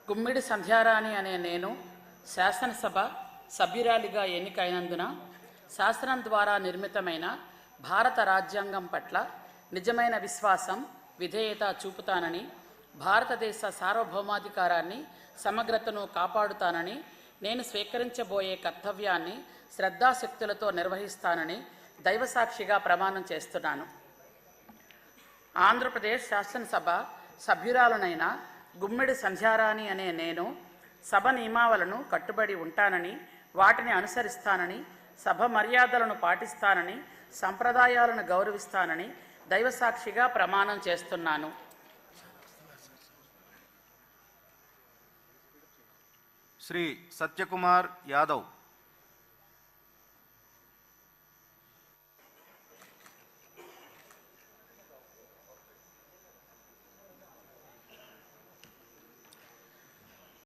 గుమ్మిడి సంధ్యారాణి అనే నేను శాసనసభ సభ్యురాలిగా ఎన్నికైనందున శాసనం ద్వారా నిర్మితమైన భారత రాజ్యాంగం పట్ల నిజమైన విశ్వాసం, విధేయత చూపుతానని, భారతదేశ సార్వభౌమాధికారాన్ని, సమగ్రతను కాపాడుతానని, నేను స్వీకరించబోయే కర్తవ్యాన్ని శ్రద్ధాశక్తులతో నిర్వహిస్తానని దైవసాక్షిగా ప్రమాణం చేస్తున్నాను. ఆంధ్రప్రదేశ్ శాసనసభ సభ్యురాలనైన గుమ్మిడి సంధ్యారాణి అనే నేను సభ నియమావళిను కట్టుబడి ఉంటానని, వాటిని అనుసరిస్తానని, సభ మర్యాదలను పాటిస్తానని, సంప్రదాయాలను గౌరవిస్తానని దైవసాక్షిగా ప్రమాణం చేస్తున్నాను. శ్రీ సత్యకుమార్ యాదవ్.